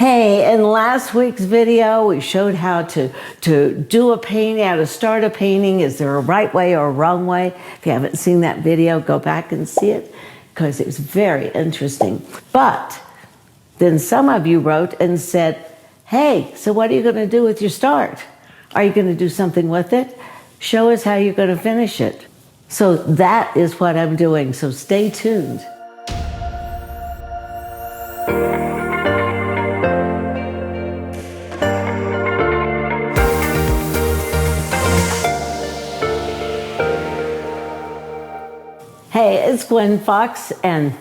Hey, in last week's video, we showed how to do a painting, how to start a painting. Is there a right way or a wrong way? If you haven't seen that video, go back and see it because it was very interesting. But then some of you wrote and said, hey, so what are you going to do with your start? Are you going to do something with it? Show us how you're going to finish it. So that is what I'm doing, so stay tuned. Hey, it's Gwen Fox, and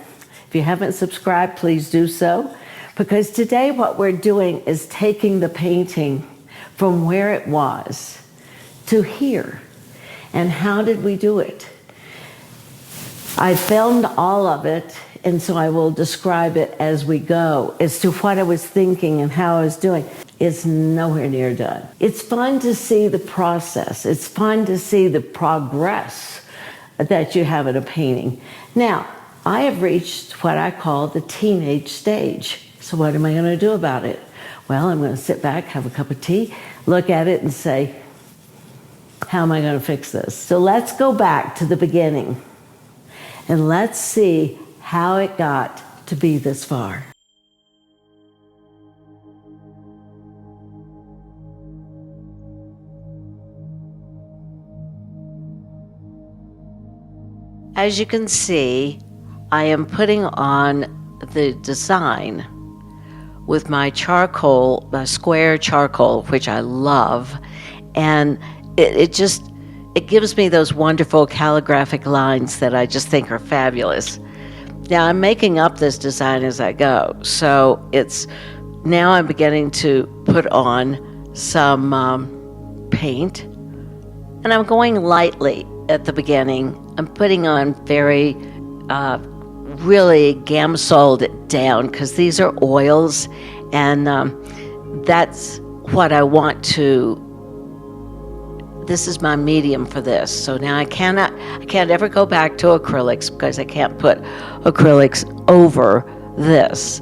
if you haven't subscribed, please do so, because today what we're doing is taking the painting from where it was to here. And how did we do it? I filmed all of it, and so I will describe it as we go as to what I was thinking and how I was doing. It's nowhere near done. It's fun to see the process. It's fun to see the progress that you have in a painting. Now, I have reached what I call the teenage stage. So what am I going to do about it? Well, I'm going to sit back, have a cup of tea, look at it and say, how am I going to fix this? So let's go back to the beginning and let's see how it got to be this far. As you can see, I am putting on the design with my charcoal, my square charcoal, which I love, and it gives me those wonderful calligraphic lines that I just think are fabulous. Now I'm making up this design as I go, so now I'm beginning to put on some paint, and I'm going lightly at the beginning. I'm putting on very, really gamsoled it down because these are oils, and that's what I want to. This is my medium for this. So now I can't ever go back to acrylics because I can't put acrylics over this.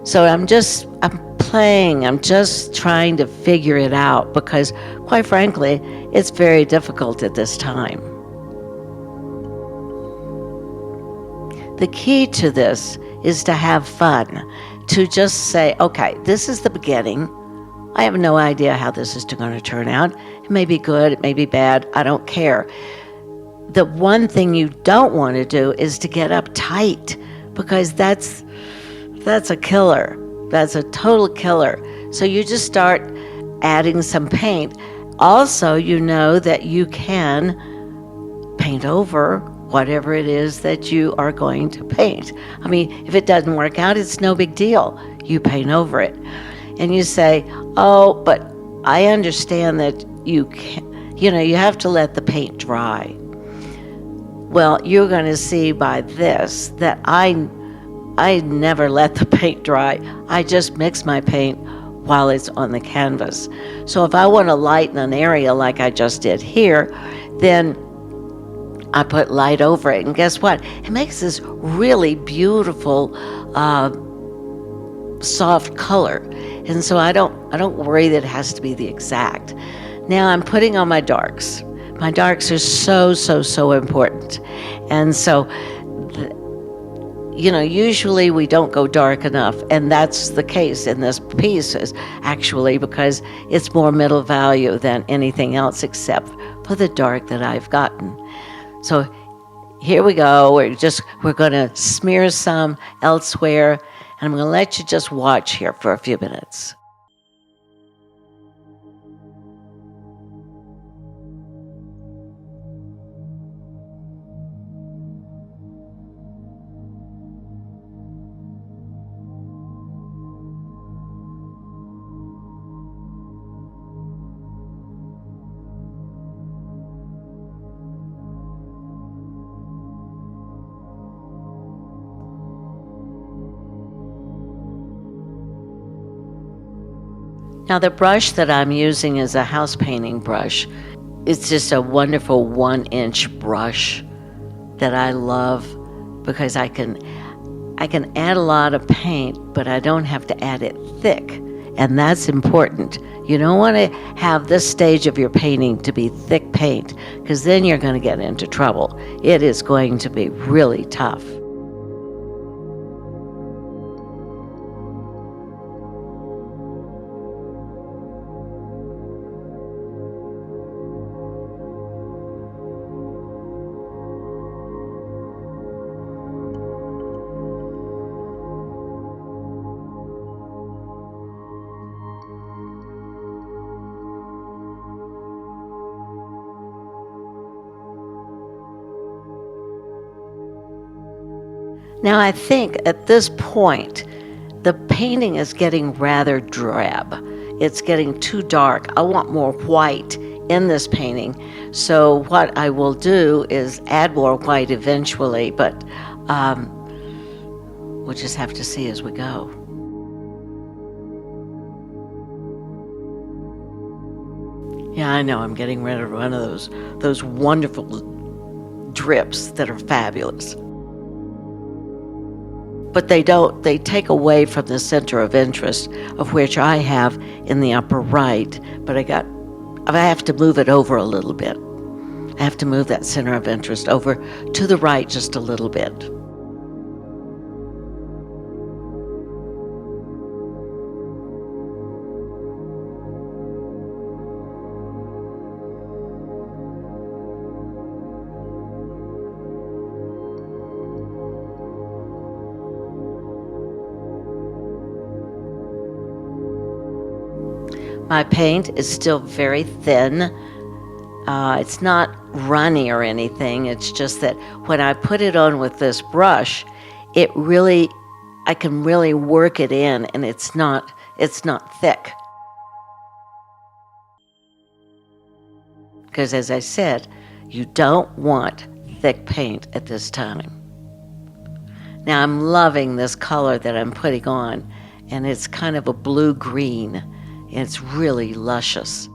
So I'm playing. I'm just trying to figure it out because, quite frankly, it's very difficult at this time. The key to this is to have fun, to just say, okay, this is the beginning. I have no idea how this is going to turn out. It may be good, it may be bad, I don't care. The one thing you don't want to do is to get uptight, because that's a killer. That's a total killer. So you just start adding some paint. Also, you know that you can paint over whatever it is that you are going to paint. I mean, if it doesn't work out, it's no big deal. You paint over it. And you say, oh, but I understand that you have to let the paint dry. Well, you're going to see by this that I never let the paint dry. I just mix my paint while it's on the canvas. So if I want to lighten an area like I just did here, then I put light over it, and guess what? It makes this really beautiful, soft color. And so I don't worry that it has to be the exact. Now I'm putting on my darks. My darks are so important. And so, usually we don't go dark enough, and that's the case in this piece, is actually because it's more middle value than anything else except for the dark that I've gotten. So here we go. We're going to smear some elsewhere, and I'm going to let you just watch here for a few minutes. Now the brush that I'm using is a house painting brush. It's just a wonderful 1-inch brush that I love because I can I can add a lot of paint, but I don't have to add it thick. And that's important. You don't want to have this stage of your painting to be thick paint, because then you're going to get into trouble. It is going to be really tough. Now, I think at this point, the painting is getting rather drab. It's getting too dark. I want more white in this painting. So what I will do is add more white eventually, but we'll just have to see as we go. Yeah, I know, I'm getting rid of one of those wonderful drips that are fabulous. But they take away from the center of interest, of which I have in the upper right, but I have to move it over a little bit. I have to move that center of interest over to the right just a little bit. My paint is still very thin. It's not runny or anything. It's just that when I put it on with this brush, I can really work it in, and it's not thick. Because as I said, you don't want thick paint at this time. Now I'm loving this color that I'm putting on, and it's kind of a blue-green. It's really luscious.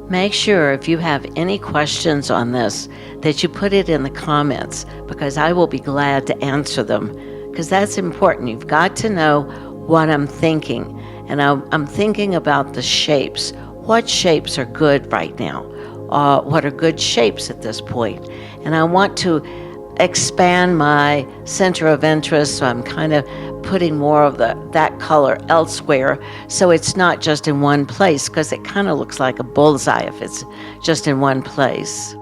Make sure if you have any questions on this that you put it in the comments, because I will be glad to answer them, because that's important. You've got to know what I'm thinking, and I'm thinking about the shapes. What shapes are good right now? What are good shapes at this point? And I want to expand my center of interest, so I'm kind of putting more of that color elsewhere, so it's not just in one place, because it kind of looks like a bullseye if it's just in one place.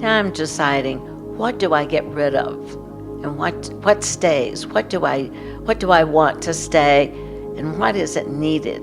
Now I'm deciding, what do I get rid of, and what stays? What do I want to stay, and what isn't needed